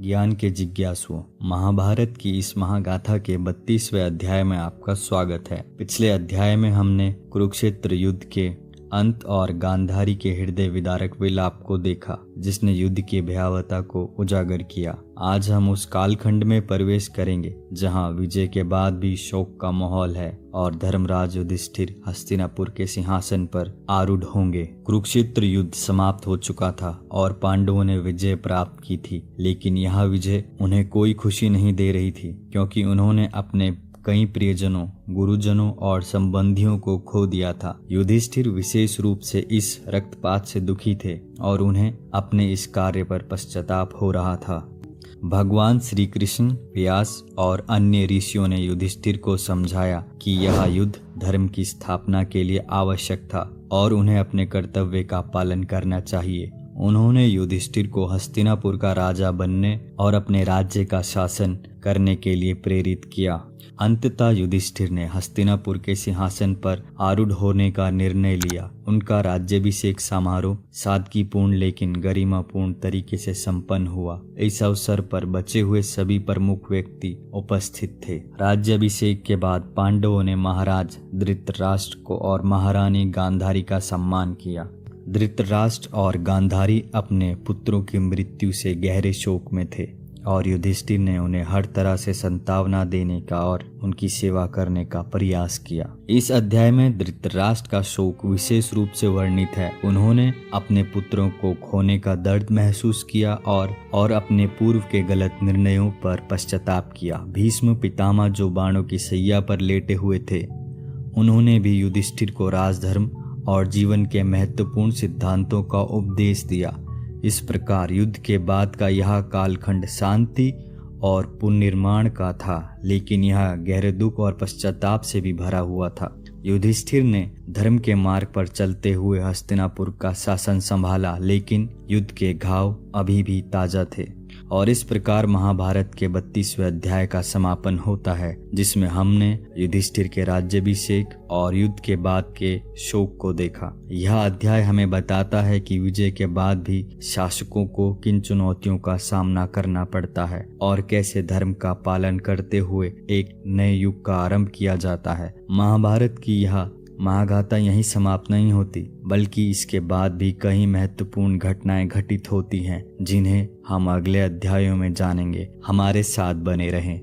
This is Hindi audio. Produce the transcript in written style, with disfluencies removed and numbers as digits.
ज्ञान के जिज्ञासुओं, महाभारत की इस महागाथा के 32वें अध्याय में आपका स्वागत है। पिछले अध्याय में हमने कुरुक्षेत्र युद्ध के अंत और गांधारी के हृदय विदारक विलाप को देखा, जिसने युद्ध की भयावहता को उजागर किया। आज हम उस कालखंड में प्रवेश करेंगे जहां विजय के बाद भी शोक का माहौल है और धर्मराज युधिष्ठिर हस्तिनापुर के सिंहासन पर आरूढ़ होंगे। कुरुक्षेत्र युद्ध समाप्त हो चुका था और पांडवों ने विजय प्राप्त की थी, लेकिन यह विजय उन्हें कोई खुशी नहीं दे रही थी, क्योंकि उन्होंने अपने कई प्रियजनों, गुरुजनों और संबंधियों को खो दिया था। युधिष्ठिर विशेष रूप से इस रक्तपात से दुखी थे और उन्हें अपने इस कार्य पर पश्चाताप हो रहा था। भगवान श्री कृष्ण, व्यास और अन्य ऋषियों ने युधिष्ठिर को समझाया कि यह युद्ध धर्म की स्थापना के लिए आवश्यक था और उन्हें अपने कर्तव्य का पालन करना चाहिए। उन्होंने युधिष्ठिर को हस्तिनापुर का राजा बनने और अपने राज्य का शासन करने के लिए प्रेरित किया। अंततः युधिष्ठिर ने हस्तिनापुर के सिंहासन पर आरूढ़ होने का निर्णय लिया। उनका राज्याभिषेक समारोह सादगीपूर्ण लेकिन गरिमापूर्ण तरीके से संपन्न हुआ। इस अवसर पर बचे हुए सभी प्रमुख व्यक्ति उपस्थित थे। राज्याभिषेक के बाद पांडवों ने महाराज धृतराष्ट्र को और महारानी गांधारी का सम्मान किया। धृतराष्ट्र और गांधारी अपने पुत्रों की मृत्यु से गहरे शोक में थे और युधिष्ठिर ने उन्हें हर तरह से सांत्वना देने का और उनकी सेवा करने का प्रयास किया। इस अध्याय में धृतराष्ट्र का शोक विशेष रूप से वर्णित है। उन्होंने अपने पुत्रों को खोने का दर्द महसूस किया और अपने पूर्व के गलत निर्णयों पर पश्चाताप किया। भीष्म पितामह जो बाणों की सैया पर लेटे हुए थे, उन्होंने भी युधिष्ठिर को राजधर्म और जीवन के महत्वपूर्ण सिद्धांतों का उपदेश दिया। इस प्रकार युद्ध के बाद का यह कालखंड शांति और पुनर्निर्माण का था, लेकिन यह गहरे दुख और पश्चाताप से भी भरा हुआ था। युधिष्ठिर ने धर्म के मार्ग पर चलते हुए हस्तिनापुर का शासन संभाला, लेकिन युद्ध के घाव अभी भी ताजा थे। और इस प्रकार महाभारत के 32वें अध्याय का समापन होता है, जिसमें हमने युधिष्ठिर के राज्याभिषेक और युद्ध के बाद के शोक को देखा। यह अध्याय हमें बताता है कि विजय के बाद भी शासकों को किन चुनौतियों का सामना करना पड़ता है और कैसे धर्म का पालन करते हुए एक नए युग का आरंभ किया जाता है। महाभारत की यह महागाथा यहीं समाप्त नहीं होती, बल्कि इसके बाद भी कई महत्वपूर्ण घटनाएं घटित होती हैं, जिन्हें हम अगले अध्यायों में जानेंगे। हमारे साथ बने रहें।